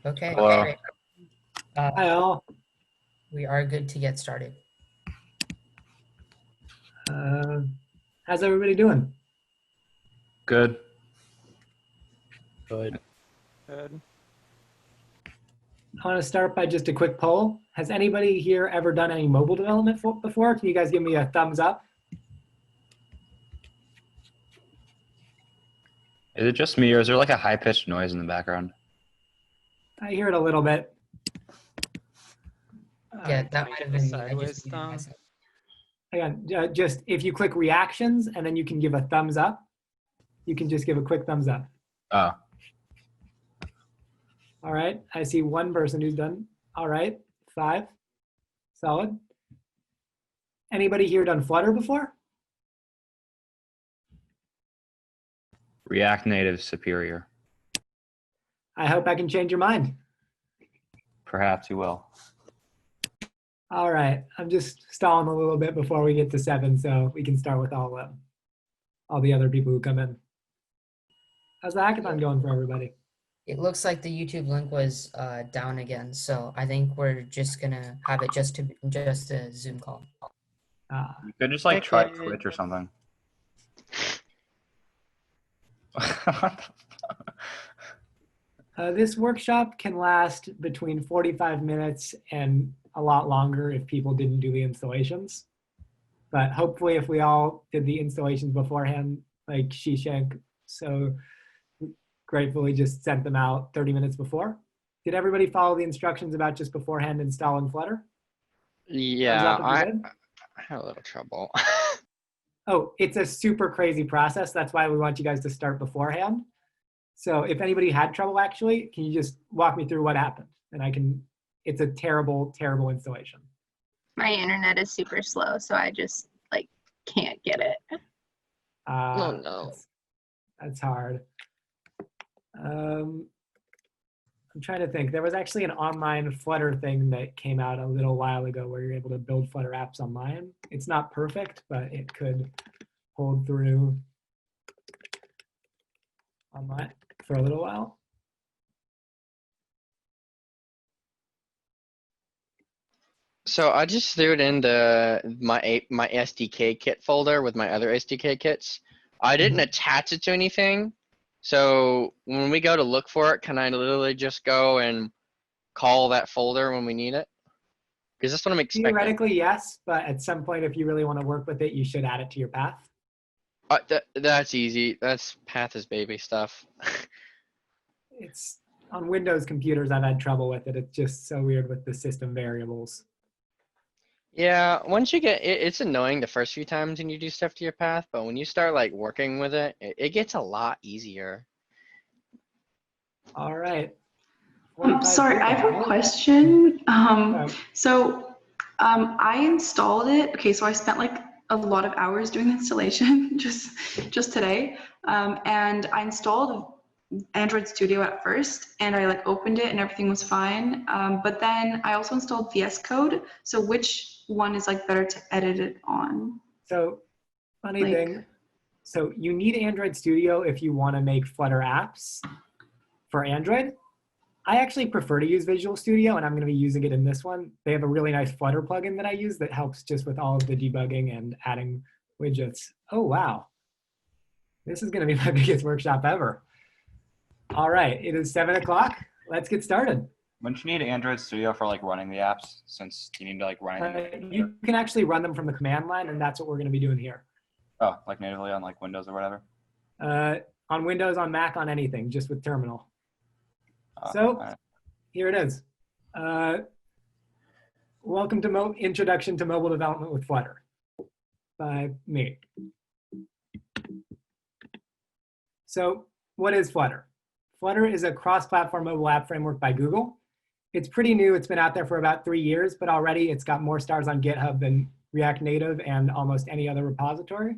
Okay, Hello. great. Hi all. We are good to get started. How's everybody doing? Good. Good. Good. I want to start by just a quick poll. Has anybody here ever done any mobile development before? Can you guys give me a thumbs up? Is it just me, or is there like a high-pitched noise in the background? I hear it a little bit. Yeah, that might have been me. I Sideways just muted thumb. myself. Again, just if you click reactions and then you can give a thumbs up, you can just give a quick thumbs up. Oh, All right, I see one person who's done. All right, 5, solid. Anybody here done Flutter before? React Native superior. I hope I can change your mind. Perhaps you will. All right, I'm just stalling a little bit before we get to 7, so we can start with all the other people who come in. How's the hackathon going for everybody? It looks like the YouTube link was down again, so I think we're just gonna have it just a Zoom call. You could just like try Okay. Twitch or something. This workshop can last between 45 minutes and a lot longer if people didn't do the installations. But hopefully if we all did the installations beforehand, like Shishak so gratefully just sent them out 30 minutes before. Did everybody follow the instructions about just beforehand installing Flutter? Yeah, Thumbs up if you I did. had a little trouble. Oh, it's a super crazy process. That's why we want you guys to start beforehand. So if anybody had trouble actually, can you just walk me through what happened? And it's a terrible, terrible installation. My internet is super slow, so I just like can't get it. Oh, no. That's hard. I'm trying to think. There was actually an online Flutter thing that came out a little while ago where you're able to build Flutter apps online. It's not perfect, but it could hold through online for a little while. So I just threw it in my SDK kit folder with my other SDK kits. I didn't attach it to anything. So when we go to look for it, can I literally just go and call that folder when we need it? Because that's what I'm expecting. Theoretically, yes, but at some point, if you really want to work with it, you should add it to your path. That's easy. That's path is baby stuff. It's on Windows computers, I've had trouble with it. It's just so weird with the system variables. Yeah, once you get it, it's annoying the first few times when you do stuff to your path, but when you start like working with it, it gets a lot easier. All right. Sorry, I have a question. I installed it. Okay, so I spent like a lot of hours doing the installation just today. And I installed Android Studio at first, and I like opened it and everything was fine. But then I also installed VS Code. So which one is like better to edit it on? So funny thing. So you need Android Studio if you want to make Flutter apps for Android. I actually prefer to use Visual Studio, and I'm going to be using it in this one. They have a really nice Flutter plugin that I use that helps just with all of the debugging and adding widgets. Oh, wow. This is going to be my biggest workshop ever. All right, it is 7 o'clock. Let's get started. Wouldn't you need Android Studio for like running the apps, since you need to like run it? You can actually run them from the command line, and that's what we're going to be doing here. Oh, like natively on like Windows or whatever? On Windows, on Mac, on anything, just with terminal. So here it is. Welcome to Introduction to Mobile Development with Flutter by me. So what is Flutter? Flutter is a cross-platform mobile app framework by Google. It's pretty new. It's been out there for about 3 years, but already it's got more stars on GitHub than React Native and almost any other repository.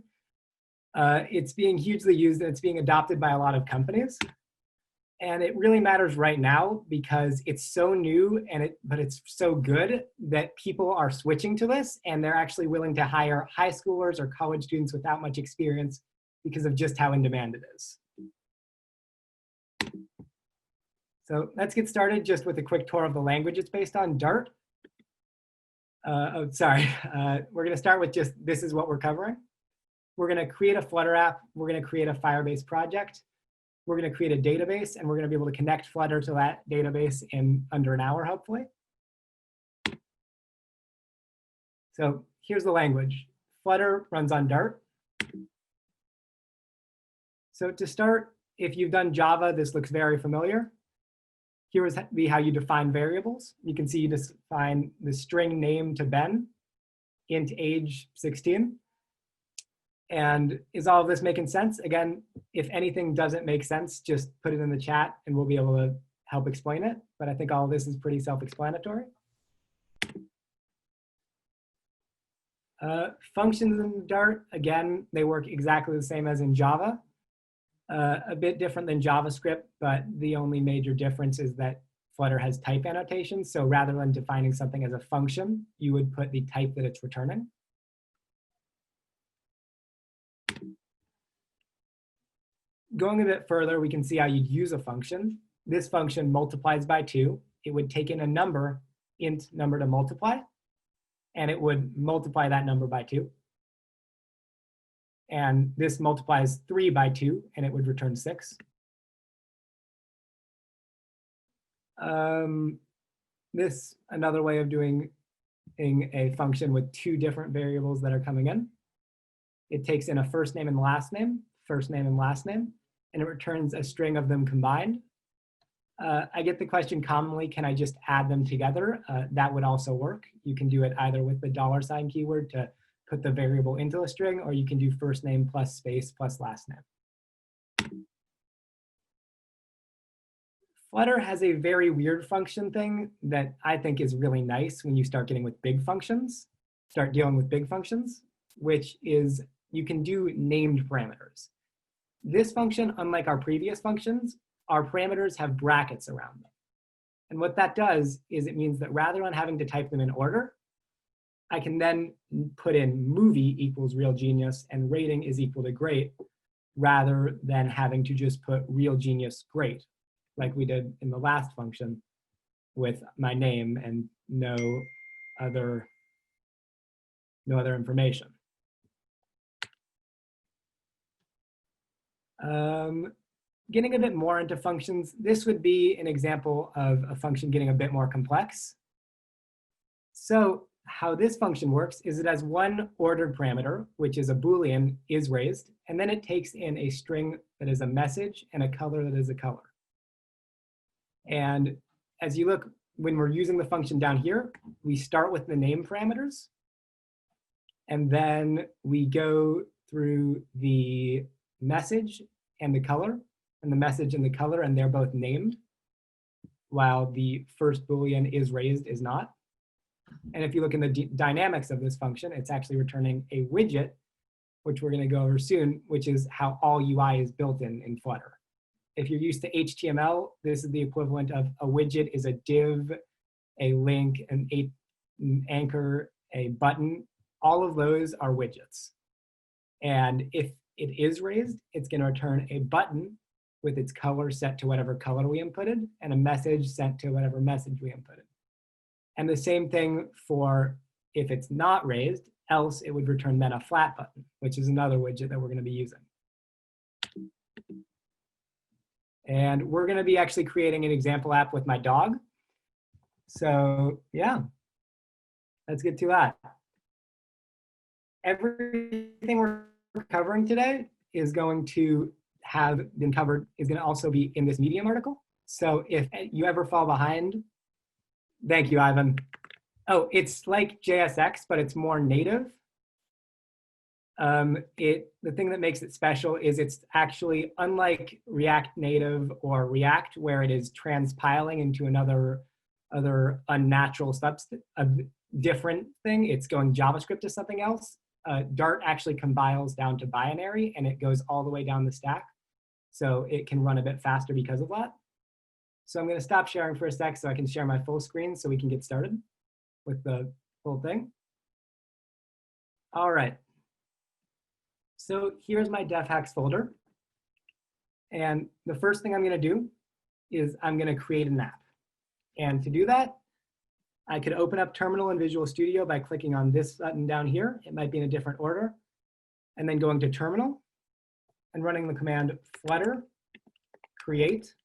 It's being hugely used, and it's being adopted by a lot of companies. And it really matters right now because it's so new, but it's so good that people are switching to this, and they're actually willing to hire high schoolers or college students without much experience because of just how in demand it is. So let's get started just with a quick tour of the language it's based on, Dart. Oh, sorry. We're going to start with just this is what we're covering. We're going to create a Flutter app. We're going to create a Firebase project. We're going to create a database, and we're going to be able to connect Flutter to that database in under an hour, hopefully. So here's the language. Flutter runs on Dart. So to start, if you've done Java, this looks very familiar. Here is how you define variables. You can see you define the string name to Ben, int age 16. And is all of this making sense? Again, if anything doesn't make sense, just put it in the chat and we'll be able to help explain it. But I think all of this is pretty self-explanatory. Functions in Dart, again, they work exactly the same as in Java. A bit different than JavaScript, but the only major difference is that Flutter has type annotations. So rather than defining something as a function, you would put the type that it's returning. Going a bit further, we can see how you'd use a function. This function multiplies by 2. It would take in a number, int number to multiply, and it would multiply that number by 2. And this multiplies 3 by 2, and it would return 6. This, another way of doing a function with 2 different variables that are coming in. It takes in a first name and last name, and it returns a string of them combined. I get the question commonly, can I just add them together? That would also work. You can do it either with the $sign keyword to put the variable into a string, or you can do first name plus space plus last name. Flutter has a very weird function thing that I think is really nice when you start dealing with big functions, which is you can do named parameters. This function, unlike our previous functions, our parameters have brackets around them. And what that does is it means that rather than having to type them in order, I can then put in movie equals real genius and rating is equal to great, rather than having to just put real genius great, like we did in the last function with my name and no other information. Getting a bit more into functions, this would be an example of a function getting a bit more complex. So how this function works is it has one ordered parameter, which is a Boolean is raised, and then it takes in a string that is a message and a color that is a color. And as you look, when we're using the function down here, we start with the name parameters, and then we go through the message and the color, and the message and the color, and they're both named, while the first Boolean is raised is not. And if you look in the dynamics of this function, it's actually returning a widget, which we're going to go over soon, which is how all UI is built in Flutter. If you're used to HTML, this is the equivalent of a widget is a div, a link, an anchor, a button. All of those are widgets. And if it is raised, it's going to return a button with its color set to whatever color we inputted, and a message sent to whatever message we inputted. And the same thing for if it's not raised, else it would return then a flat button, which is another widget that we're going to be using. And we're going to be actually creating an example app with my dog. So yeah, let's get to that. Everything we're covering today is going to have been covered, is going to also be in this Medium article. So if you ever fall behind, thank you, Ivan. Oh, it's like JSX, but it's more native. The thing that makes it special is it's actually, unlike React Native or React, where it is transpiling into another unnatural substance, a different thing, it's going JavaScript to something else. Dart actually compiles down to binary, and it goes all the way down the stack. So it can run a bit faster because of that. So I'm going to stop sharing for a sec so I can share my full screen so we can get started with the full thing. All right. So here's my DefHacks folder. And the first thing I'm going to do is I'm going to create an app. And to do that, I could open up Terminal in Visual Studio by clicking on this button down here. It might be in a different order. And then going to Terminal and running the command flutter create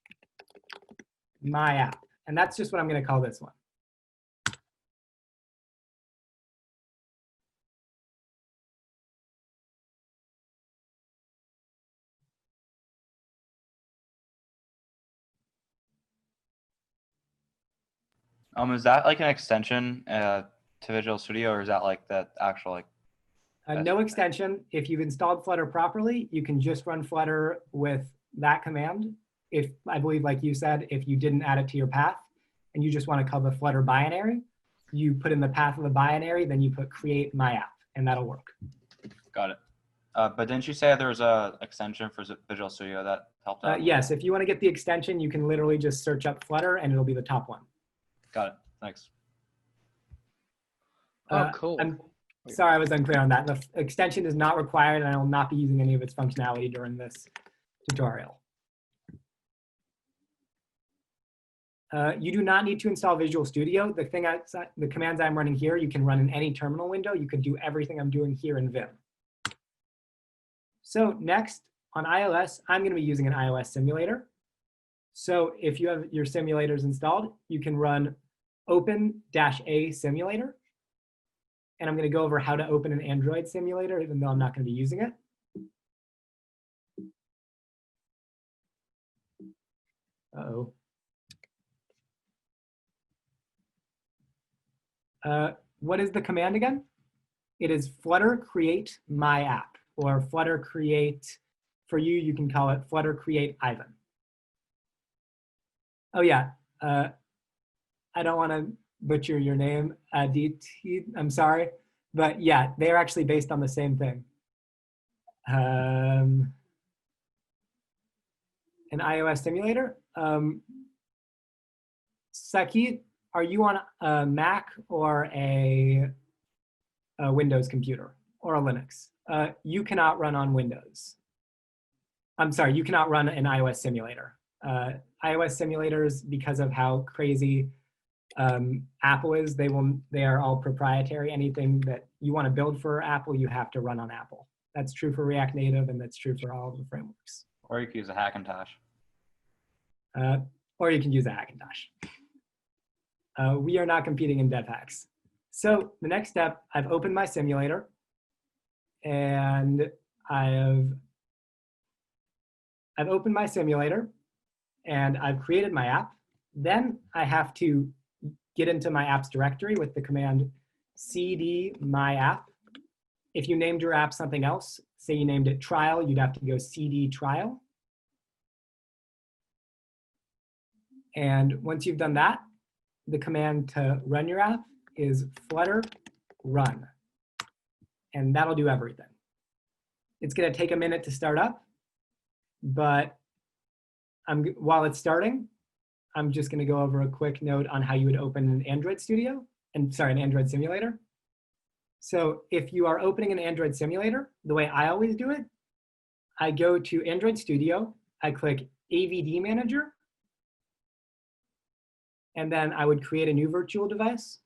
my app. And that's just what I'm going to call this one. Is that like an extension to Visual Studio, or is that like the actual like? No extension. If you've installed Flutter properly, you can just run Flutter with that command. If I believe, like you said, if you didn't add it to your path and you just want to call the Flutter binary, you put in the path of the binary, then you put create my app, and that'll work. Got it. But didn't you say there was a extension for Visual Studio that helped out? Yes, if you want to get the extension, you can literally just search up Flutter and it'll be the top one. Got it. Thanks. Oh, cool. I'm sorry, I was unclear on that. The extension is not required, and I will not be using any of its functionality during this tutorial. You do not need to install Visual Studio. The commands I'm running here, you can run in any terminal window. You can do everything I'm doing here in Vim. So next, on iOS, I'm going to be using an iOS simulator. So if you have your simulators installed, you can run open-a simulator. And I'm going to go over how to open an Android simulator, even though I'm not going to be using it. Uh-oh. What is the command again? It is flutter create my app, or flutter create, for you, you can call it flutter create Ivan. Oh yeah, I don't want to butcher your name, DT, I'm sorry, but yeah, they're actually based on the same thing. An iOS simulator. Sakit, are you on a Mac or a Windows computer or a Linux? You cannot run on Windows. I'm sorry, you cannot run an iOS simulator. iOS simulators, because of how crazy Apple is, they are all proprietary. Anything that you want to build for Apple, you have to run on Apple. That's true for React Native, and that's true for all of the frameworks. Or you could use a Hackintosh. Or you can use a Hackintosh. We are not competing in DefHacks. So the next step, I've opened my simulator, and I've opened my simulator, and I've created my app. Then I have to get into my apps directory with the command cd my app. If you named your app something else, say you named it trial, you'd have to go cd trial. And once you've done that, the command to run your app is flutter run. And that'll do everything. It's going to take a minute to start up, but while it's starting, I'm just going to go over a quick note on how you would open an Android Studio, an Android simulator. So if you are opening an Android simulator, the way I always do it, I go to Android Studio, I click AVD Manager, and then I would create a new virtual device.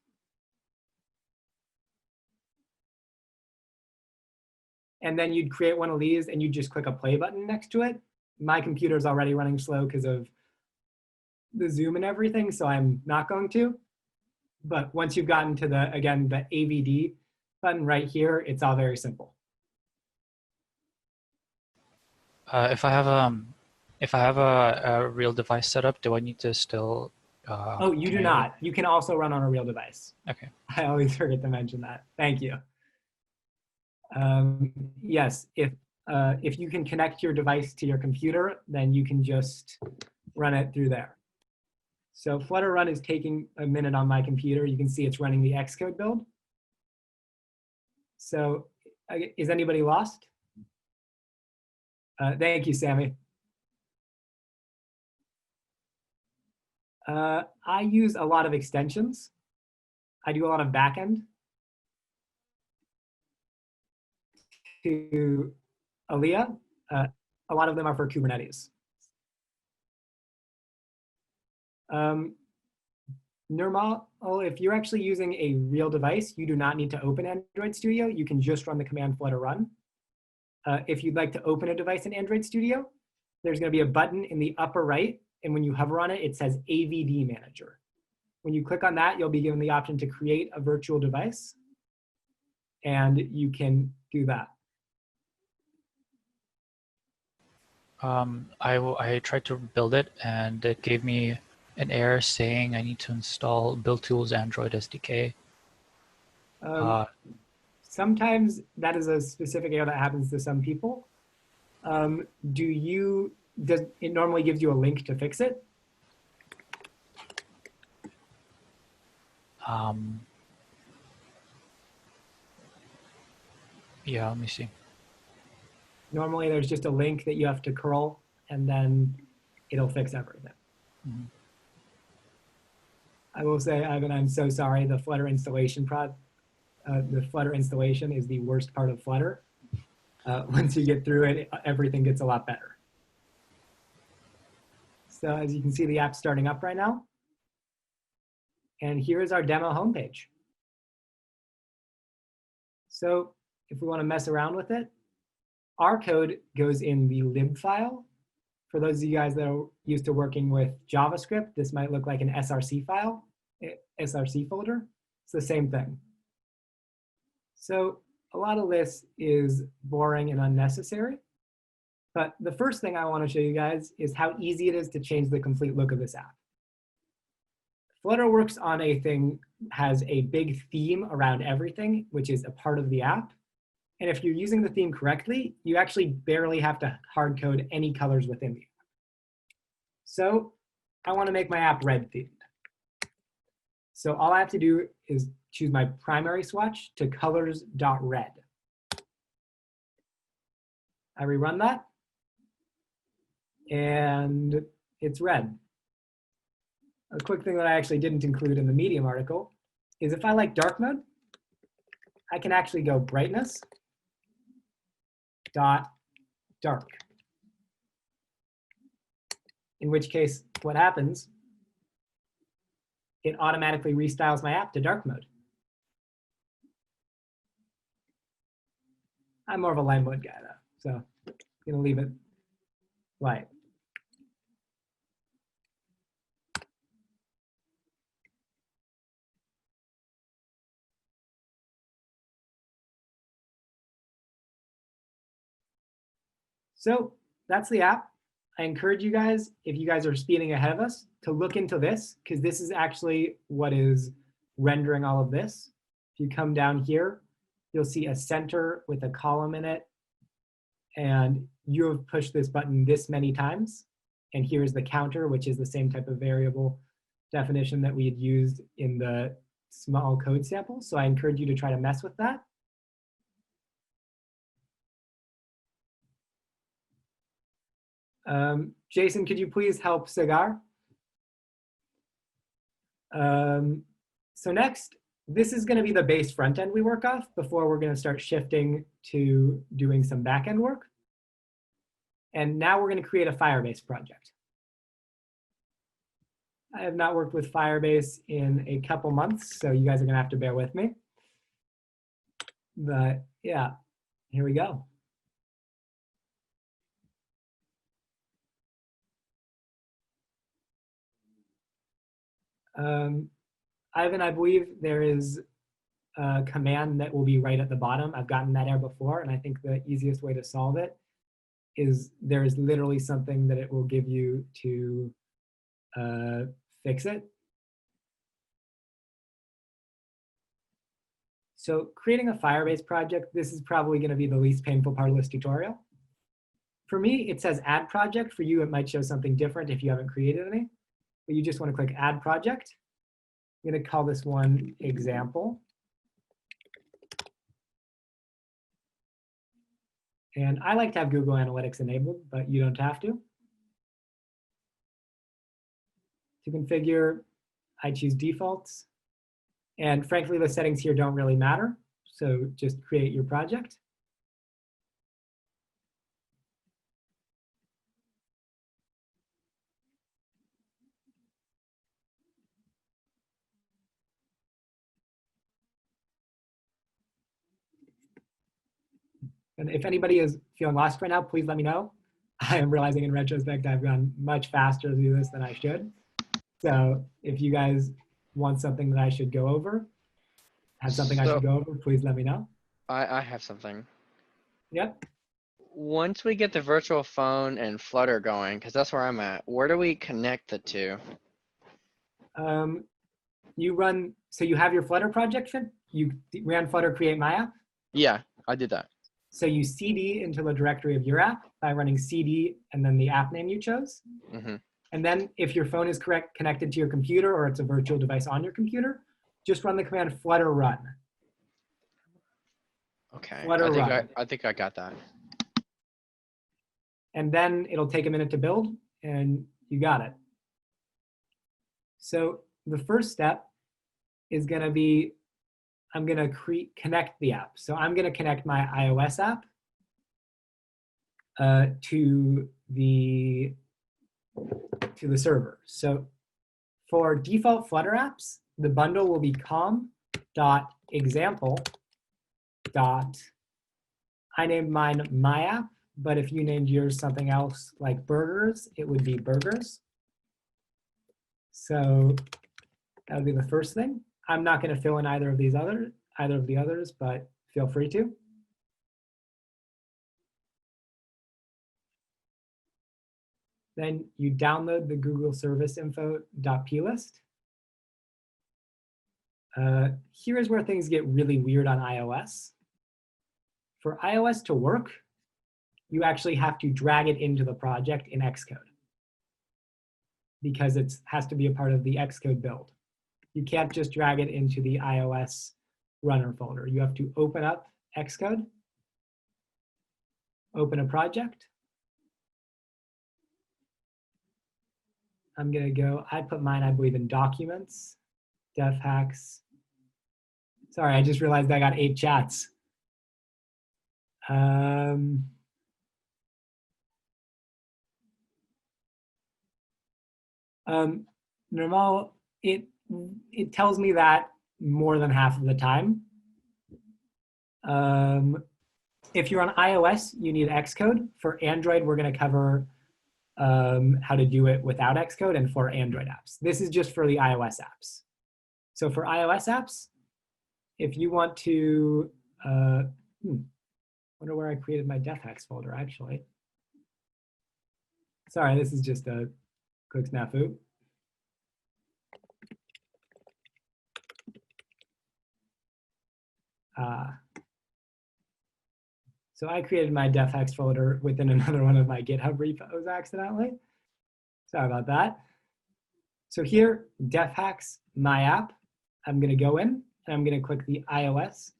And then you'd create one of these, and you'd just click a play button next to it. My computer is already running slow because of the Zoom and everything, so I'm not going to. But once you've gotten to the AVD button right here, it's all very simple. If I have a real device set up, do I need to still? Oh, you do not. You can also run on a real device. Okay. I always forget to mention that. Thank you. Yes, if you can connect your device to your computer, then you can just run it through there. So Flutter Run is taking a minute on my computer. You can see it's running the Xcode build. So is anybody lost? Thank you, Sammy. I use a lot of extensions. I do a lot of backend to Aliyah. A lot of them are for Kubernetes. Normal, if you're actually using a real device, you do not need to open Android Studio. You can just run the command flutter run. If you'd like to open a device in Android Studio, there's going to be a button in the upper right. And when you hover on it, it says AVD Manager. When you click on that, you'll be given the option to create a virtual device. And you can do that. I tried to build it, and it gave me an error saying I need to install Build Tools Android SDK. Sometimes that is a specific error that happens to some people. Does it normally gives you a link to fix it? Yeah, let me see. Normally there's just a link that you have to curl and then it'll fix everything. Mhm. I will say, Ivan, I'm so sorry. The Flutter installation is the worst part of Flutter. Once you get through it, everything gets a lot better. So as you can see, the app's starting up right now. And here is our demo homepage. So if we want to mess around with it, our code goes in the lib file. For those of you guys that are used to working with JavaScript, this might look like an SRC file, SRC folder. It's the same thing. So a lot of this is boring and unnecessary. But the first thing I want to show you guys is how easy it is to change the complete look of this app. Flutter works on has a big theme around everything, which is a part of the app. And if you're using the theme correctly, you actually barely have to hard code any colors within the app. So I want to make my app red themed. So all I have to do is choose my primary swatch to colors.red. I rerun that, and it's red. A quick thing that I actually didn't include in the Medium article is if I like dark mode, I can actually go brightness dot dark. In which case, what happens, it automatically restyles my app to dark mode. I'm more of a light mode guy though, so I'm gonna leave it light. So that's the app. I encourage you guys, if you guys are speeding ahead of us, to look into this, because this is actually what is rendering all of this. If you come down here, you'll see a center with a column in it. And you have pushed this button this many times. And here's the counter, which is the same type of variable definition that we had used in the small code sample. So I encourage you to try to mess with that. Jason, could you please help Sagar? So next, this is going to be the base front end we work off before we're going to start shifting to doing some back end work. And now we're going to create a Firebase project. I have not worked with Firebase in a couple months, so you guys are going to have to bear with me. But yeah, here we go. Ivan, I believe there is a command that will be right at the bottom. I've gotten that error before, and I think the easiest way to solve it is there is literally something that it will give you to fix it. So creating a Firebase project, this is probably going to be the least painful part of this tutorial. For me, it says add project. For you, it might show something different if you haven't created any. But you just want to click add project. I'm going to call this one example. And I like to have Google Analytics enabled, but you don't have to. To configure, I choose defaults. And frankly, the settings here don't really matter. So just create your project. And if anybody is feeling lost right now, please let me know. I am realizing in retrospect I've gone much faster to do this than I should. So if you guys want something that I should go over, have something I So- should go over, please let me know. I have something. Yep. Once we get the virtual phone and Flutter going, because that's where I'm at, where do we connect the two? You run, so you have your Flutter project, Finn? You ran Flutter create my app? Yeah, I did that. So you cd into the directory of your app by running cd and then the app name you chose. Hmm. And then if your phone is connected to your computer or it's a virtual device on your computer, just run the command flutter run. Okay. Flutter run. I think I got that. And then it'll take a minute to build and you got it. So the first step is going to be, I'm going to connect the app. So I'm going to connect my iOS app to the server. So for default Flutter apps, the bundle will be com.example. I named mine my app, but if you named yours something else like burgers, it would be burgers. So that would be the first thing. I'm not going to fill in either of the others, but feel free to. Then you download the Google Service Info.plist. Here is where things get really weird on iOS. For iOS to work, you actually have to drag it into the project in Xcode because it has to be a part of the Xcode build. You can't just drag it into the iOS runner folder. You have to open up Xcode, open a project. I'm going to go, I put mine, I believe, in documents, DefHacks. Sorry, I just realized I got 8 chats. Normal, it tells me that more than half of the time. If you're on iOS, you need Xcode. For Android, we're going to cover how to do it without Xcode and for Android apps. This is just for the iOS apps. So for iOS apps, if you want to, wonder where I created my DefHacks folder, actually. Sorry, this is just a quick snafu. So I created my DefHacks folder within another one of my GitHub repos accidentally. Sorry about that. So here, DefHacks, my app. I'm going to go in and I'm going to click the iOS.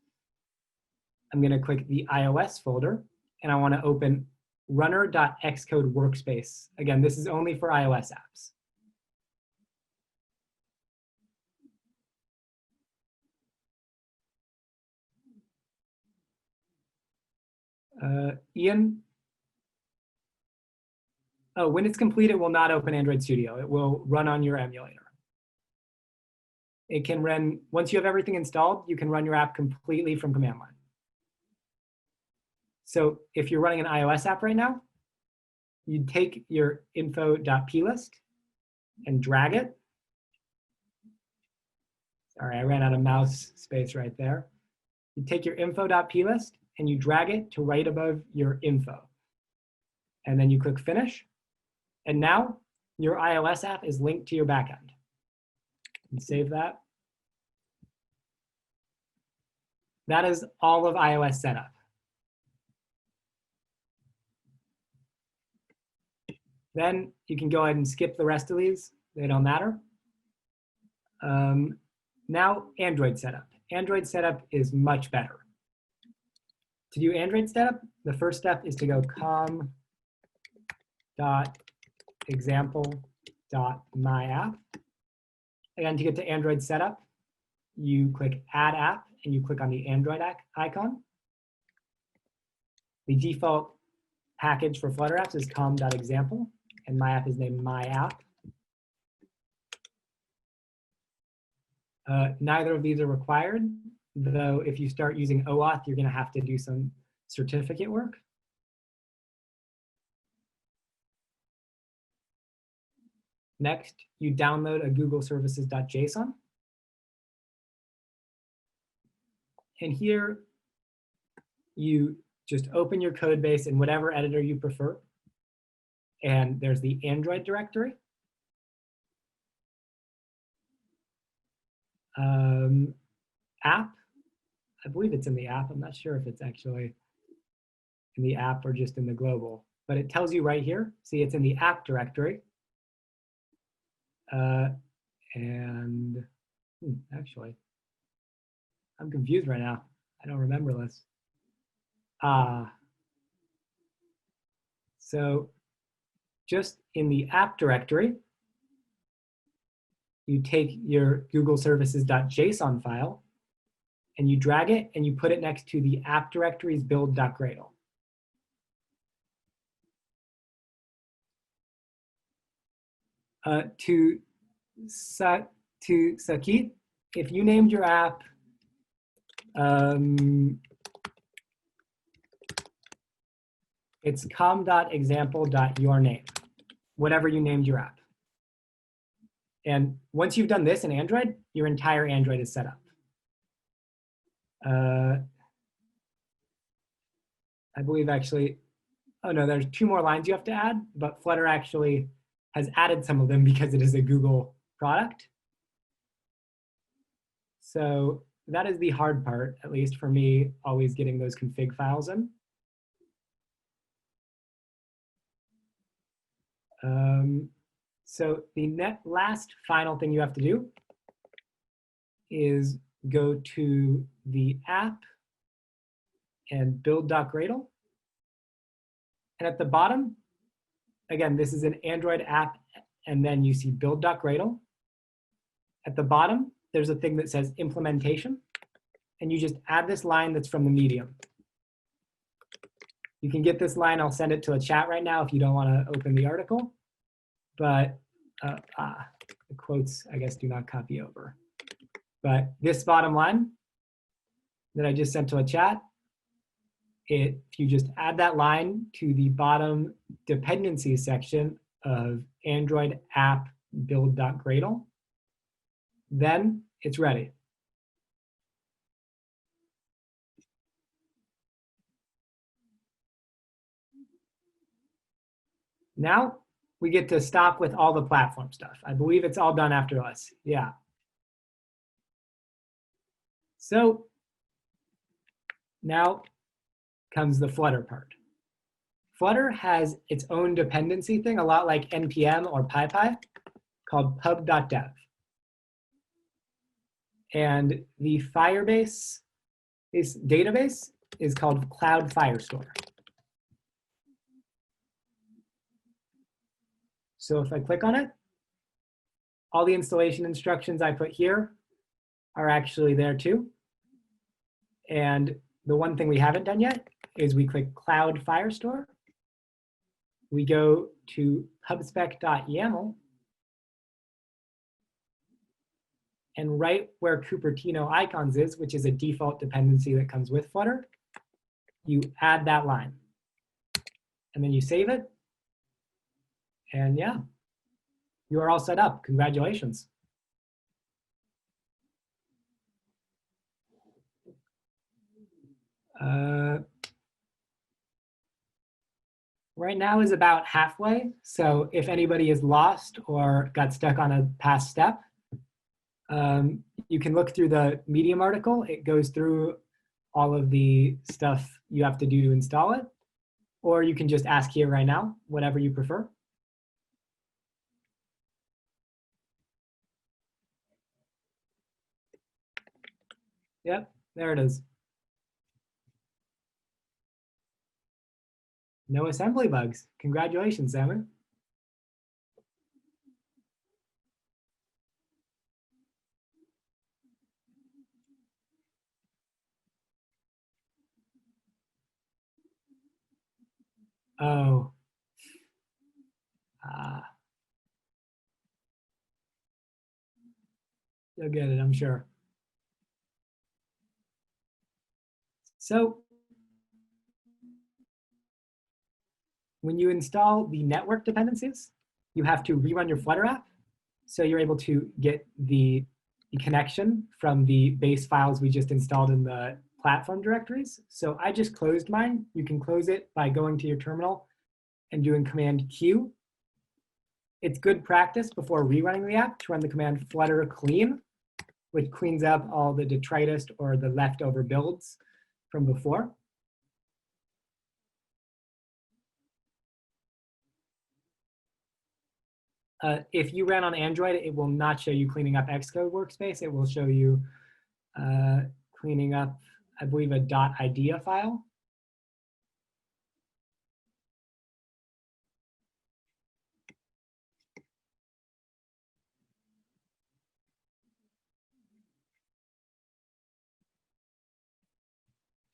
I'm going to click the iOS folder and I want to open runner.xcode workspace. Again, this is only for iOS apps. Ian? Oh, when it's complete, it will not open Android Studio. It will run on your emulator. It can run, once you have everything installed, you can run your app completely from command line. So if you're running an iOS app right now, you take your info.plist and drag it. Sorry, I ran out of mouse space right there. You take your info.plist and you drag it to right above your info. And then you click finish. And now your iOS app is linked to your backend. And save that. That is all of iOS setup. Then you can go ahead and skip the rest of these. They don't matter. Now Android setup. Android setup is much better. To do Android setup, the first step is to go com.example.myapp. Again, to get to Android setup, you click Add App and you click on the Android icon. The default package for Flutter apps is com.example, and my app is named my app. Neither of these are required, though if you start using OAuth, you're going to have to do some certificate work. Next, you download a Google services.json. And here, you just open your code base in whatever editor you prefer. And there's the Android directory. App, I believe it's in the app. I'm not sure if it's actually in the app or just in the global, but it tells you right here. See, it's in the app directory. Actually, I'm confused right now. I don't remember this. So just in the app directory, you take your Google services.json file and you drag it and you put it next to the app directory's build.gradle. To Sakit, if you named your app it's com.example.yourname, whatever you named your app. And once you've done this in Android, your entire Android is set up. I believe actually, oh no, there's 2 more lines you have to add, but Flutter actually has added some of them because it is a Google product. So that is the hard part, at least for me, always getting those config files in. So the last final thing you have to do is go to the app and build.gradle. And at the bottom, again, this is an Android app, and then you see build.gradle. At the bottom, there's a thing that says implementation, and you just add this line that's from the medium. You can get this line, I'll send it to a chat right now if you don't want to open the article, but the quotes, I guess, do not copy over. But this bottom line that I just sent to a chat, if you just add that line to the bottom dependencies section of Android app build.gradle, then it's ready. Now we get to stop with all the platform stuff. I believe it's all done after us. Yeah. So now comes the Flutter part. Flutter has its own dependency thing, a lot like NPM or PyPy, called pub.dev. And the Firebase database is called Cloud Firestore. So if I click on it, all the installation instructions I put here are actually there too. And the one thing we haven't done yet is we click Cloud Firestore. We go to pubspec.yaml. And right where Cupertino icons is, which is a default dependency that comes with Flutter, you add that line. And then you save it. And yeah, you are all set up. Congratulations. Right now is about halfway. So if anybody is lost or got stuck on a past step, you can look through the Medium article. It goes through all of the stuff you have to do to install it. Or you can just ask here right now, whatever you prefer. Yep, there it is. No assembly bugs. Congratulations, Simon. Oh. You'll get it, I'm sure. So when you install the network dependencies, you have to rerun your Flutter app. So you're able to get the connection from the base files we just installed in the platform directories. So I just closed mine. You can close it by going to your terminal and doing Command Q. It's good practice before rerunning the app to run the command flutter clean, which cleans up all the detritus or the leftover builds from before. If you ran on Android, it will not show you cleaning up Xcode workspace. It will show you cleaning up, I believe, a .idea file.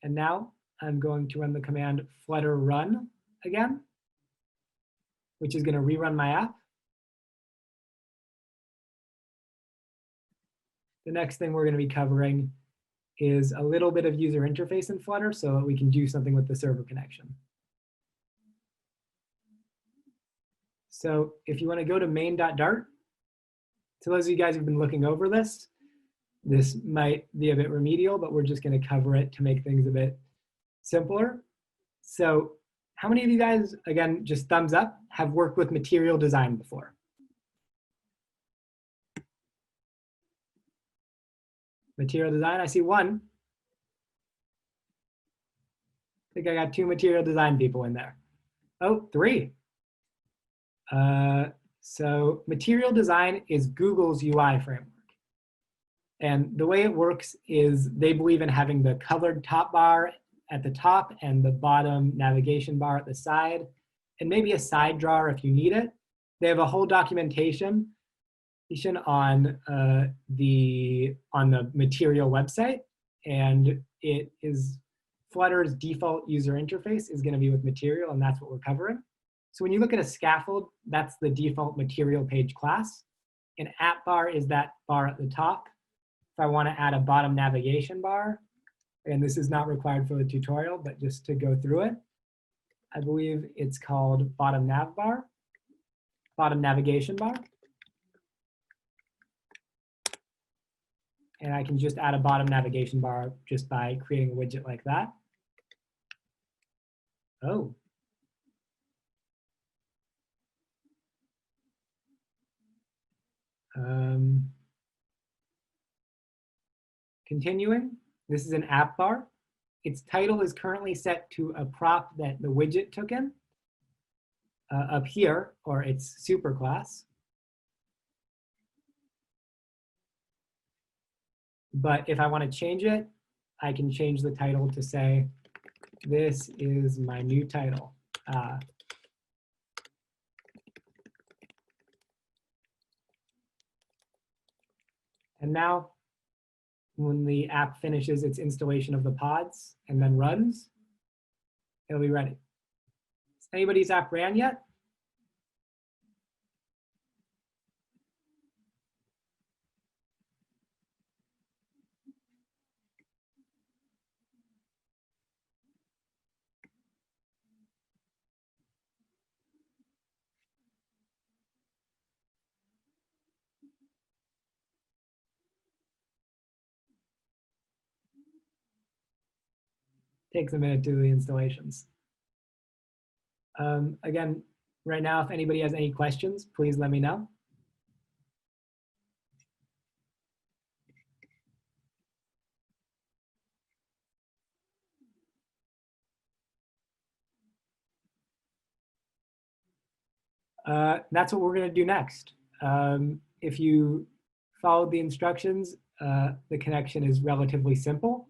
And now I'm going to run the command flutter run again, which is going to rerun my app. The next thing we're going to be covering is a little bit of user interface in Flutter so that we can do something with the server connection. So if you want to go to main.dart, to those of you guys who've been looking over this, this might be a bit remedial, but we're just going to cover it to make things a bit simpler. So how many of you guys, again, just thumbs up, have worked with material design before? Material design, I see one. I think I got 2 material design people in there. Oh, 3. So material design is Google's UI framework. And the way it works is they believe in having the colored top bar at the top and the bottom navigation bar at the side, and maybe a side drawer if you need it. They have a whole documentation on the material website, and it is Flutter's default user interface is going to be with material, and that's what we're covering. So when you look at a scaffold, that's the default material page class. An app bar is that bar at the top. If I want to add a bottom navigation bar, and this is not required for the tutorial, but just to go through it, I believe it's called bottom nav bar, bottom navigation bar. And I can just add a bottom navigation bar just by creating a widget like that. Oh. Continuing, this is an app bar. Its title is currently set to a prop that the widget took in up here, or its superclass. But if I want to change it, I can change the title to say, this is my new title. And now, when the app finishes its installation of the pods and then runs, it'll be ready. Has anybody's app ran yet? Takes a minute to do the installations. Again, right now, if anybody has any questions, please let me know. That's what we're going to do next. If you follow the instructions, the connection is relatively simple.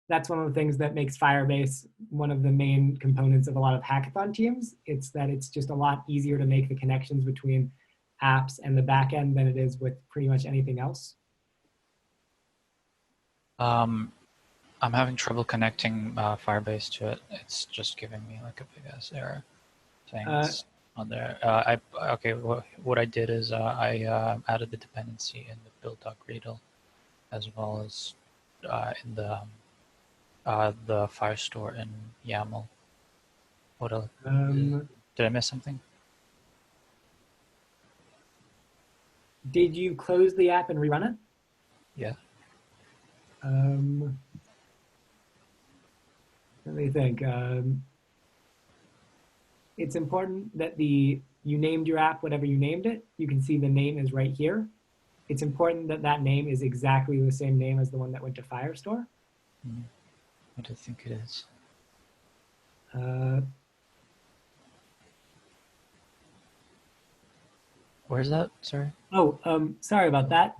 That's one of the things that makes Firebase one of the main components of a lot of hackathon teams. It's that it's just a lot easier to make the connections between apps and the backend than it is with pretty much anything else. I'm having trouble connecting Firebase to it. It's just giving me like a big ass error saying it's on there. Okay, what I did is I added the dependency in the build.gradle as well as in the Firestore in YAML. What else? Did I miss something? Did you close the app and rerun it? Yeah. Let me think. It's important that you named your app whatever you named it. You can see the name is right here. It's important that that name is exactly the same name as the one that went to Firestore. What do you think it is? Where's that? Sorry. Oh, sorry about that.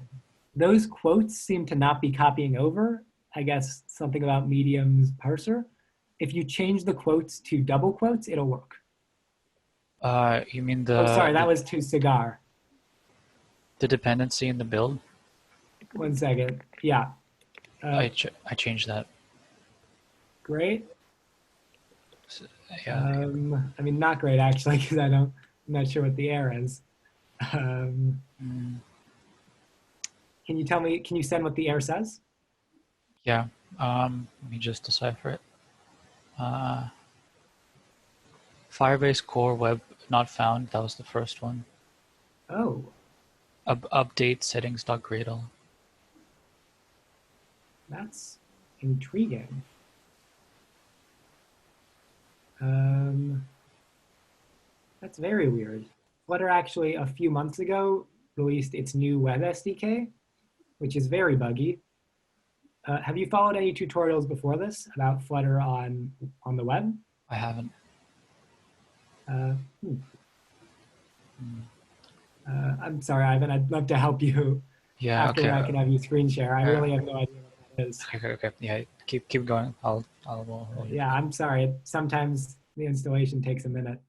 Those quotes seem to not be copying over. I guess something about Medium's parser. If you change the quotes to double quotes, it'll work. You mean the? Oh, sorry, that was to cigar. The dependency in the build. 1 second. Yeah. I changed that. Great. So, yeah. I mean, not great actually, because I'm not sure what the error is. Can you tell me? Can you send what the error says? Yeah. Let me just decipher it. Firebase core web not found. That was the first one. Oh. Update settings.gradle. That's intriguing. That's very weird. Flutter actually a few months ago released its new web SDK, which is very buggy. Have you followed any tutorials before this about Flutter on the web? I haven't. I'm sorry, Ivan. I'd love to help you. Yeah. After Okay. I can have you screen share. I really have no idea what that is. Okay. Yeah. Keep going. I'll Yeah, I'm sorry. Sometimes the installation takes a minute.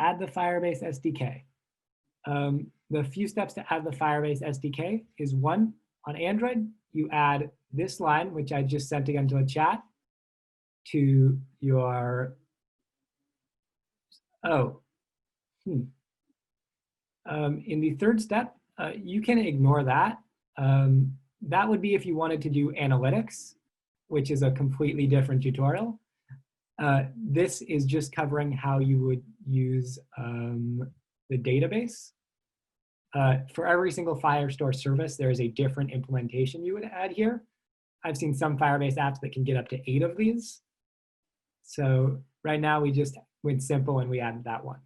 Add the Firebase SDK. The few steps to add the Firebase SDK is 1, on Android, you add this line, which I just sent again to the chat, to your, in the third step, you can ignore that. That would be if you wanted to do analytics, which is a completely different tutorial. This is just covering how you would use the database. For every single Firestore service, there is a different implementation you would add here. I've seen some Firebase apps that can get up to 8 of these. So right now we just went simple and we added that one.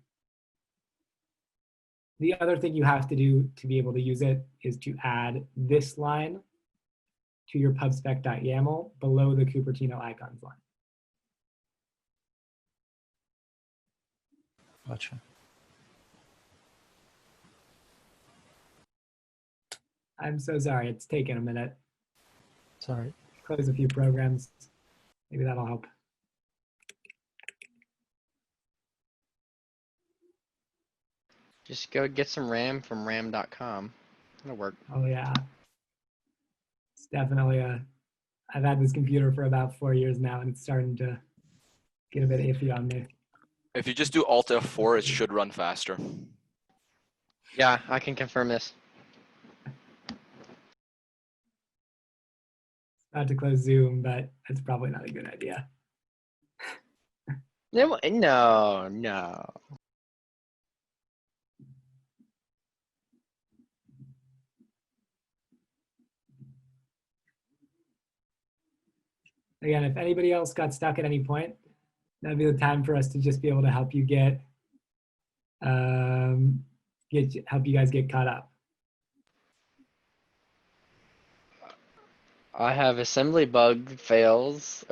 The other thing you have to do to be able to use it is to add this line to your pubspec.yaml below the Cupertino icons line. Gotcha. I'm so sorry, it's taken a minute. Sorry. Close a few programs. Maybe that'll help. Just go get some RAM from ram.com. It'll work. Oh yeah. It's definitely I've had this computer for about 4 years now and it's starting to get a bit iffy on me. If you just do Alt F4, it should run faster. Yeah, I can confirm this. Not to close Zoom, but that's probably not a good idea. No. Again, if anybody else got stuck at any point, that'd be the time for us to just be able to help you help you guys get caught up. I have assembly bug fails.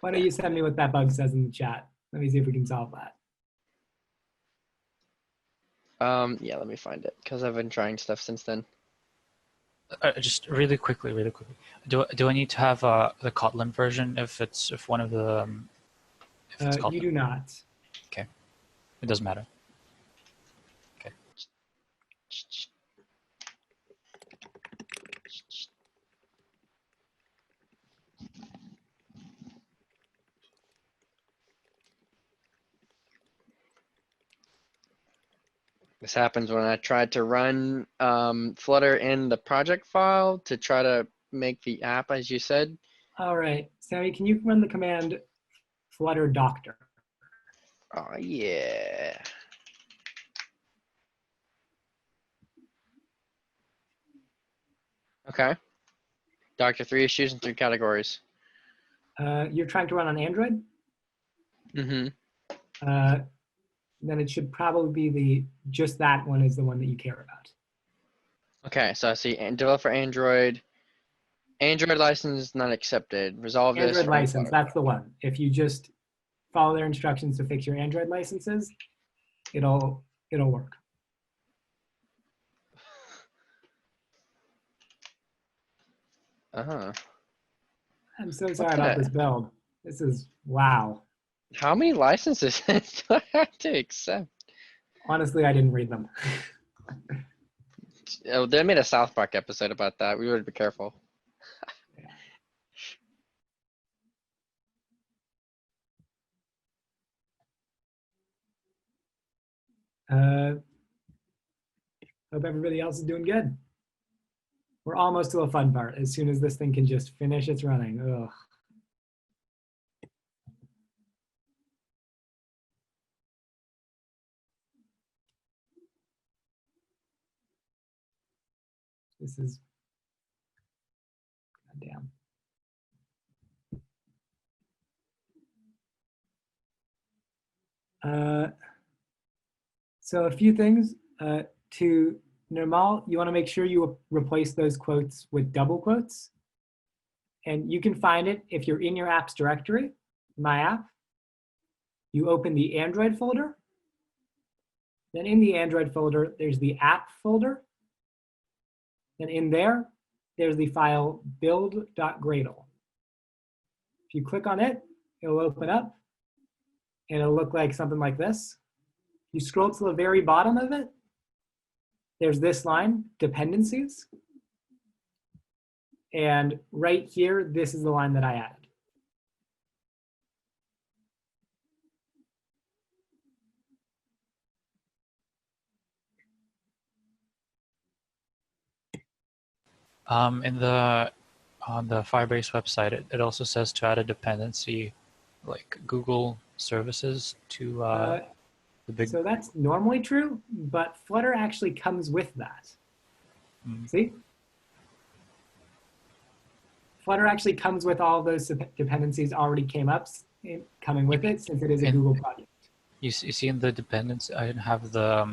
Why don't you send me what that bug says in the chat? Let me see if we can solve that. Yeah, let me find it because I've been trying stuff since then. Just really quickly. Do I need to have the Kotlin version if one of the if it's Kotlin? You do not. Okay, it doesn't matter. Okay. This happens when I tried to run Flutter in the project file to try to make the app as you said. All right, Sammy, can you run the command flutter doctor? Oh yeah. Okay. Doctor, 3 issues and 3 categories. You're trying to run on Android? Mm-hmm. Then it should probably be just that one is the one that you care about. Okay, so I see develop for Android. Android license not accepted. Resolve this. Android run license, Flutter. that's the one. If you just follow their instructions to fix your Android licenses, it'll work. Uh-huh. I'm so sorry the- about this build. This is, wow. How many licenses do I have to accept? Honestly, I didn't read them. Oh, they made a South Park episode about that. We would be careful. Hope everybody else is doing good. We're almost to the fun part. As soon as this thing can just finish its running. Ugh. This is, goddamn. So a few things. To normal, you want to make sure you replace those quotes with double quotes. And you can find it if you're in your apps directory, my app. You open the Android folder. Then in the Android folder, there's the app folder. Then in there, there's the file build.gradle. If you click on it, it'll open up and it'll look like something like this. You scroll to the very bottom of it, there's this line, dependencies. And right here, this is the line that I added. On the Firebase website, it also says to add a dependency like Google services to the big. So that's normally true, but Flutter actually comes with that. See? Flutter actually comes with all those dependencies already coming with it since it is a Google project. You see in the dependency, I didn't have the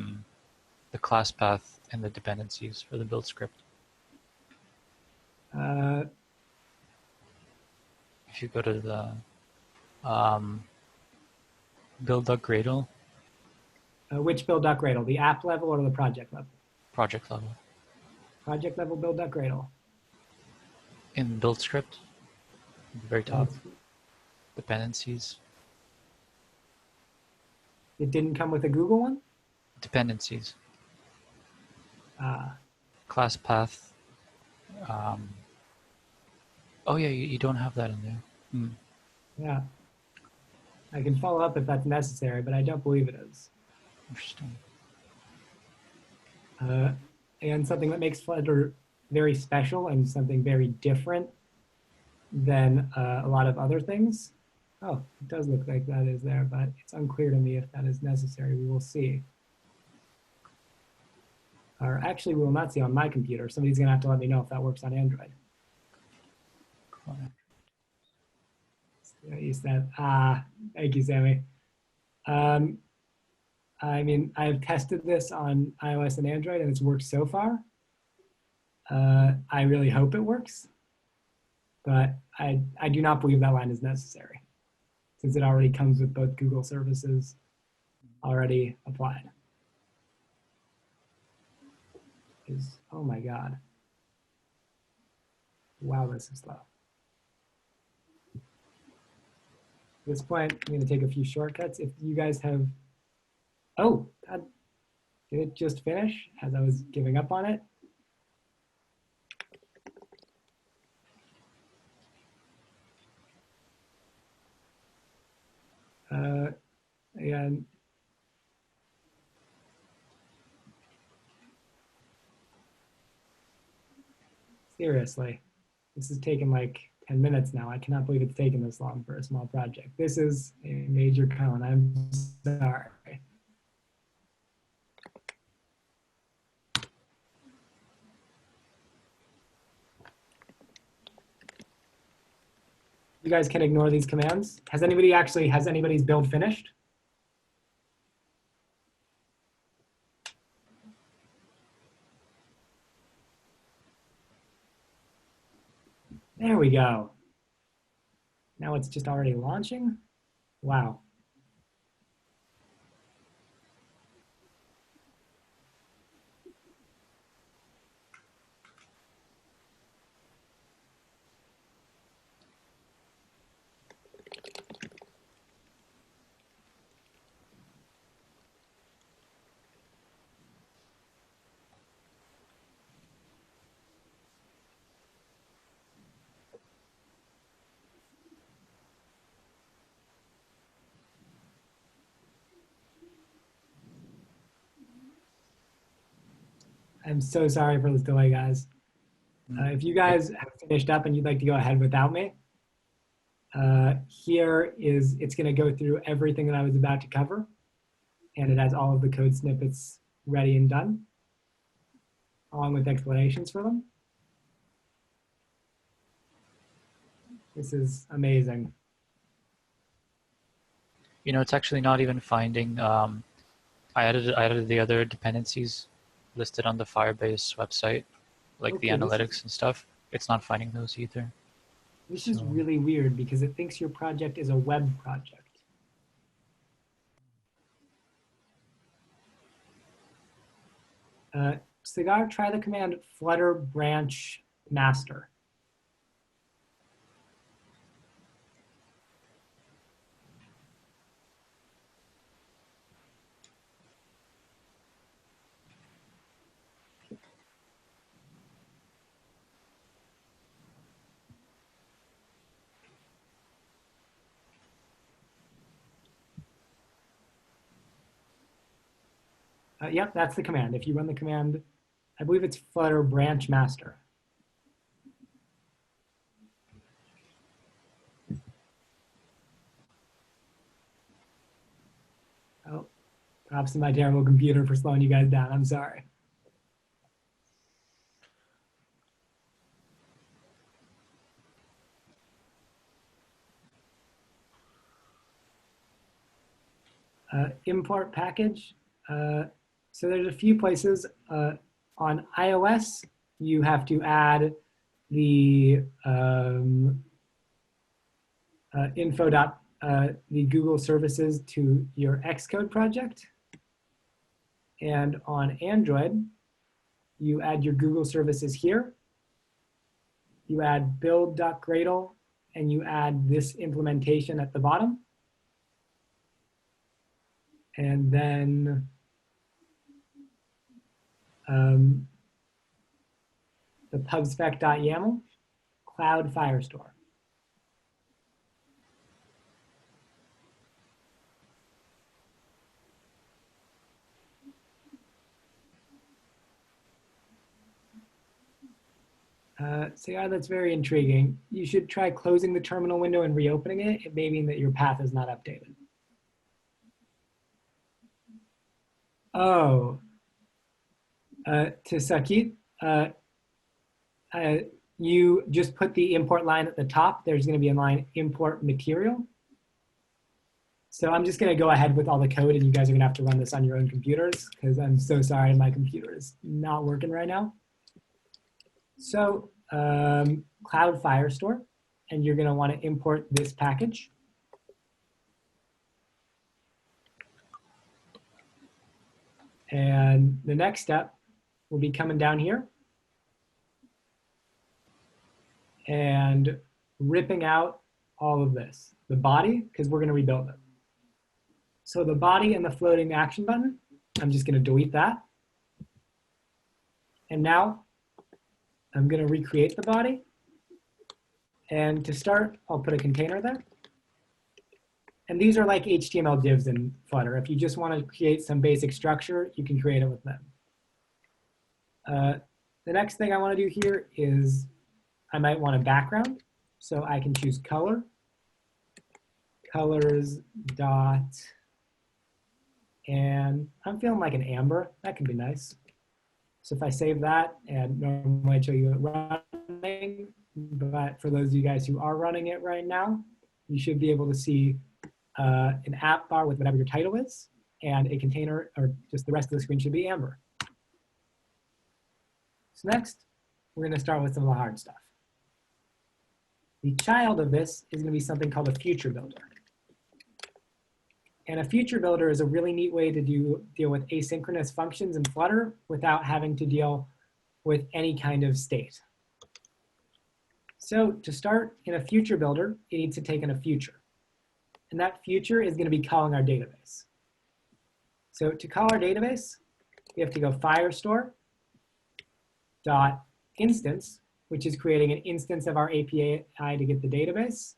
class path and the dependencies for the build script. If you go to the build.gradle. Which build.gradle? The app level or the project level? Project level. Project level build.gradle. In build script, at the very top, dependencies. It didn't come with a Google one? Dependencies. Class path. Oh yeah, you don't have that in there. Yeah. I can follow up if that's necessary, but I don't believe it is. Interesting. And something that makes Flutter very special and something very different than a lot of other things. Oh, it does look like that is there, but it's unclear to me if that is necessary. We will see. Or actually, we will not see on my computer. Somebody's going to have to let me know if that works on Android. You said, thank you, Sammy. I mean, I've tested this on iOS and Android, and it's worked so far. I really hope it works, but I do not believe that line is necessary, since it already comes with both Google services already applied. Oh my God. Wow, this is slow. At this point, I'm going to take a few shortcuts. If you guys have, oh, God, did it just finish as I was giving up on it? And seriously, This has taken like 10 minutes now. I cannot believe it's taken this long for a small project. This is a major cone. I'm sorry. You guys can ignore these commands. Has anybody's build finished? There we go. Now it's just already launching. Wow. I'm so sorry for this delay, guys. If you guys have finished up and you'd like to go ahead without me, it's going to go through everything that I was about to cover, and it has all of the code snippets ready and done, along with explanations for them. This is amazing. You know, it's actually not even finding. I added the other dependencies listed on the Firebase website, like the analytics and stuff. It's not finding those either. This is really weird because it thinks your project is a web project. Cigar, try the command flutter branch master. Yep, that's the command. If you run the command, I believe it's flutter branch master. Oh, props to my terrible computer for slowing you guys down. I'm sorry. Import package. So there's a few places. On iOS, you have to add the the Google services to your Xcode project. And on Android, you add your Google services here. You add build.gradle, and you add this implementation at the bottom. And then the pubspec.yaml, cloud firestore. So yeah, that's very intriguing. You should try closing the terminal window and reopening it. It may mean that your path is not updated. Oh, to Sakit, you just put the import line at the top. There's going to be a line import material. So I'm just going to go ahead with all the code, and you guys are going to have to run this on your own computers because I'm so sorry my computer is not working right now. So Cloud Firestore, and you're going to want to import this package. And the next step will be coming down here and ripping out all of this, the body, because we're going to rebuild it. So the body and the floating action button, I'm just going to delete that. And now I'm going to recreate the body. And to start, I'll put a container there. And these are like HTML divs in Flutter. If you just want to create some basic structure, you can create it with them. The next thing I want to do here is I might want a background. So I can choose color, colors dot, and I'm feeling like an amber. That can be nice. So if I save that, and normally I'd show you it running, but for those of you guys who are running it right now, you should be able to see an app bar with whatever your title is, and a container, or just the rest of the screen should be amber. So next, we're going to start with some of the hard stuff. The child of this is going to be something called a future builder. And a future builder is a really neat way to deal with asynchronous functions in Flutter without having to deal with any kind of state. So to start in a future builder, it needs to take in a future. And that future is going to be calling our database. So to call our database, we have to go firestore.instance, which is creating an instance of our API to get the database.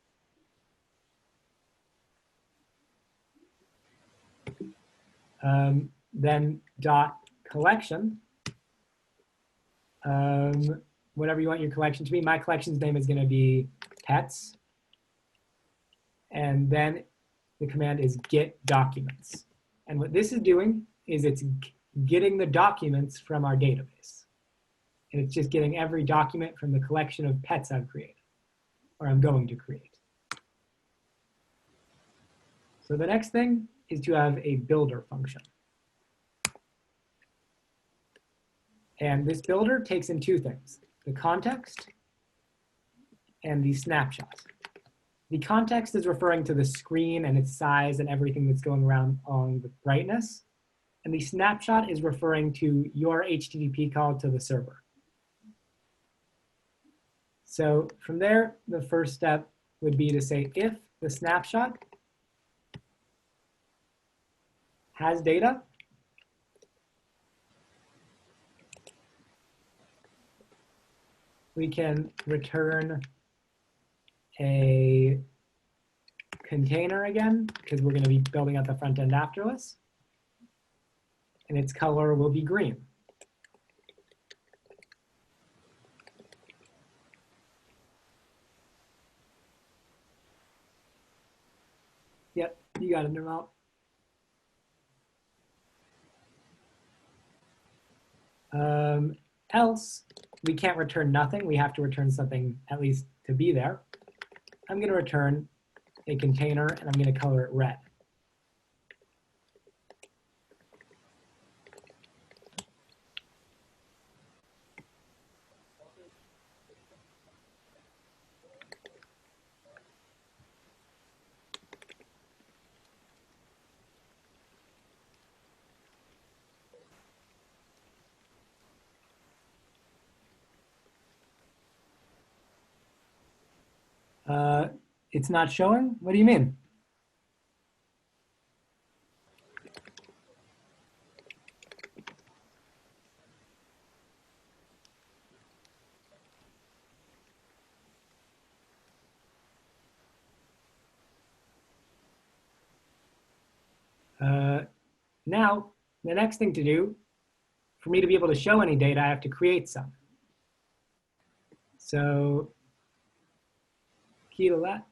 Then .collection, whatever you want your collection to be. My collection's name is going to be pets. And then the command is get documents. And what this is doing is it's getting the documents from our database. And it's just getting every document from the collection of pets I've created, or I'm going to create. So the next thing is to have a builder function. And this builder takes in two things, the context and the snapshot. The context is referring to the screen and its size and everything that's going around on the brightness. And the snapshot is referring to your HTTP call to the server. So from there, the first step would be to say if the snapshot has data, we can return a container again, because we're going to be building out the front end after this. And its color will be green. Yep, you got it, Nirmal. Else, we can't return nothing. We have to return something at least to be there. I'm going to return a container, and I'm going to color it red. It's not showing? What do you mean? Now, the next thing to do, for me to be able to show any data, I have to create some. So, key to that.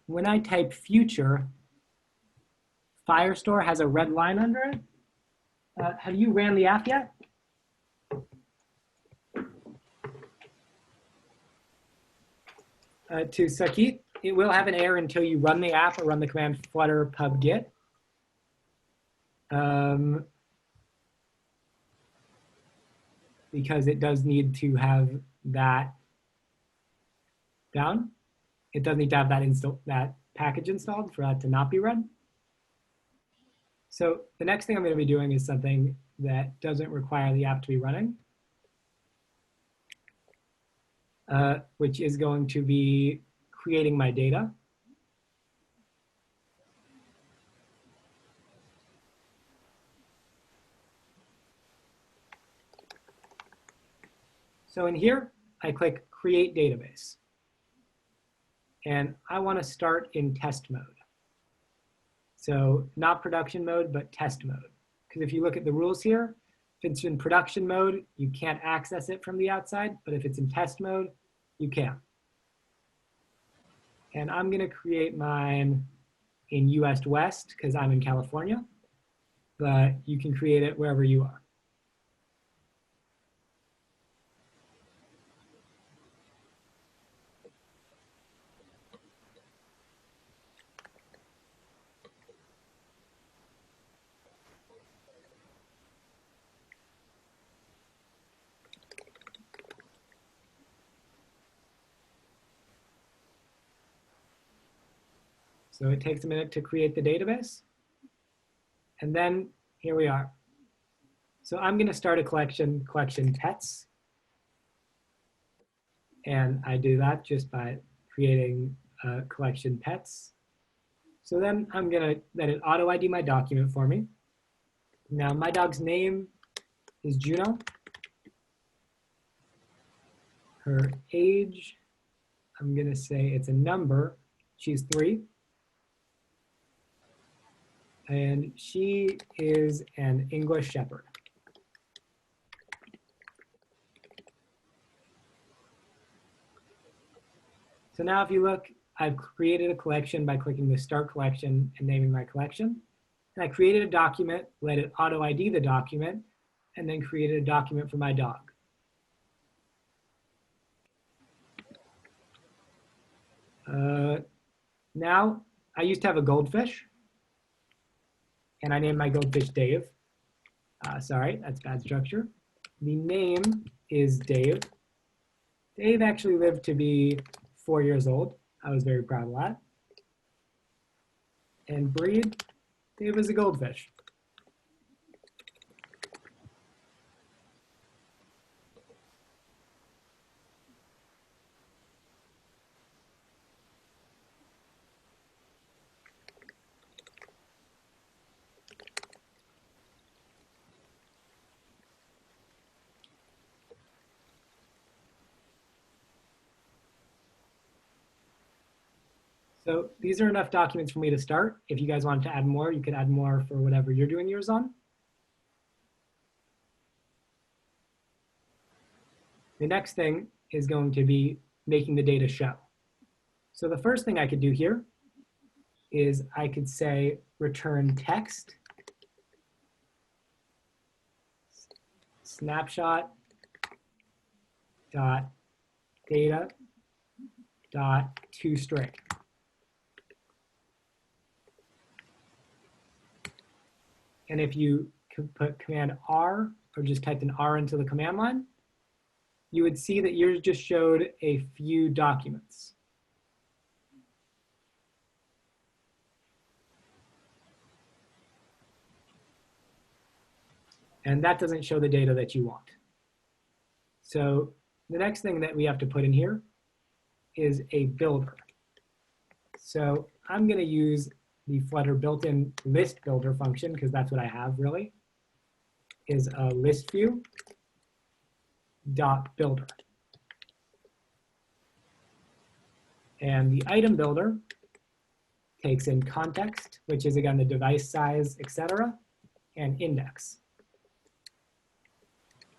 When I type future, Firestore has a red line under it. Have you ran the app yet? To Sakit, it will have an error until you run the app or run the command flutter pub get. Because it does need to have that down. It does need to have that package installed for that to not be run. So the next thing I'm going to be doing is something that doesn't require the app to be running, which is going to be creating my data. So in here, I click Create Database. And I want to start in test mode. So not production mode, but test mode. Because if you look at the rules here, If it's in production mode, you can't access it from the outside, but if it's in test mode, you can. And I'm gonna create mine in US West because I'm in California, but you can create it wherever you are. So it takes a minute to create the database. And then here we are. So I'm going to start a collection pets. And I do that just by creating a collection pets. So then I'm going to let it auto ID my document for me. Now my dog's name is Juno. Her age, I'm going to say it's a number. She's 3. And she is an English Shepherd. So now if you look, I've created a collection by clicking the Start Collection and naming my collection. And I created a document, let it auto ID the document, and then created a document for my dog. Now, I used to have a goldfish. And I named my goldfish Dave. Sorry, that's bad structure. The name is Dave. Dave actually lived to be 4 years old. I was very proud of that. And breed, Dave is a goldfish. So these are enough documents for me to start. If you guys wanted to add more, you could add more for whatever you're doing yours on. The next thing is going to be making the data show. So the first thing I could do here is I could say return text snapshot dot data dot toString. And if you put Command R or just typed an R into the command line, you would see that yours just showed a few documents. And that doesn't show the data that you want. So the next thing that we have to put in here is a builder. So I'm going to use the Flutter built-in list builder function, because that's what I have really, is a list view dot builder. And the item builder takes in context, which is again the device size, etc., and index.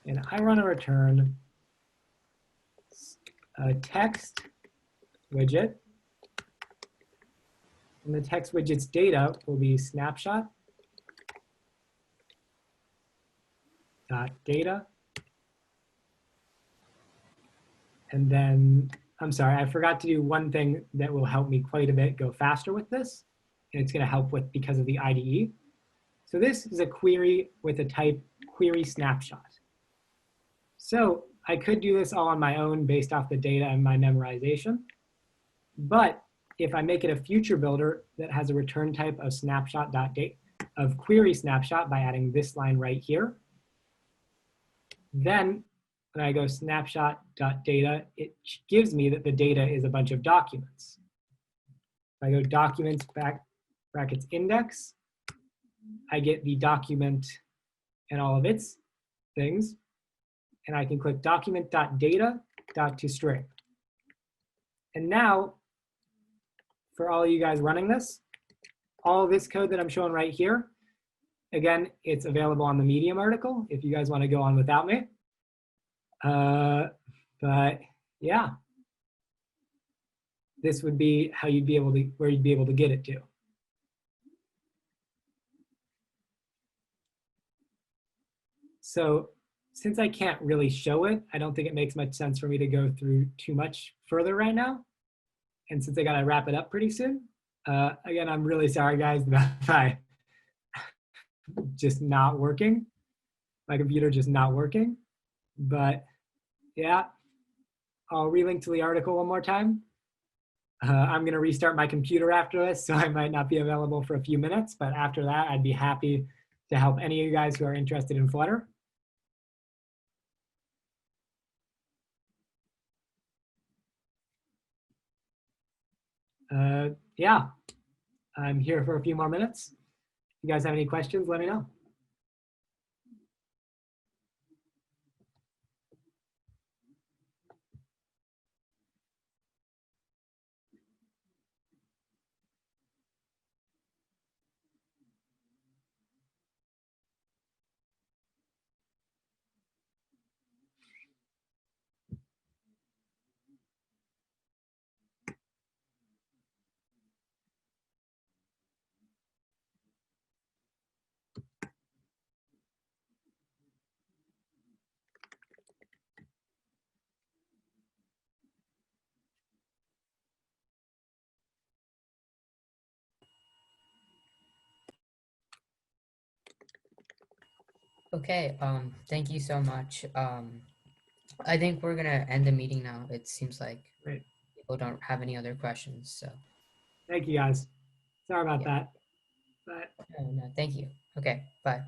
And I want to return a text widget. And the text widget's data will be snapshot dot data. And then, I'm sorry, I forgot to do one thing that will help me quite a bit go faster with this. And it's going to help with because of the IDE. So this is a query with a type query snapshot. So I could do this all on my own based off the data and my memorization. But if I make it a future builder that has a return type of snapshot.date of query snapshot by adding this line right here, then when I go snapshot.data, it gives me that the data is a bunch of documents. If I go documents brackets index, I get the document and all of its things. And I can click document.data.toString. And now, for all of you guys running this, all of this code that I'm showing right here Again, it's available on the Medium article if you guys want to go on without me. But yeah, this would be how you'd be able to, where you'd be able to get it to. So since I can't really show it, I don't think it makes much sense for me to go through too much further right now. And since I got to wrap it up pretty soon, again, I'm really sorry, guys, about my just not working. My computer just not working. But yeah, I'll relink to the article one more time. I'm going to restart my computer after this, so I might not be available for a few minutes. But after that, I'd be happy to help any of you guys who are interested in Flutter. Yeah, I'm here for a few more minutes. If you guys have any questions, let me know. Okay, thank you so much. I think we're gonna end the meeting now. It seems like Great. people don't have any other questions, so. Thank you, guys. Sorry about Yeah. that. But No, thank you. Okay, bye.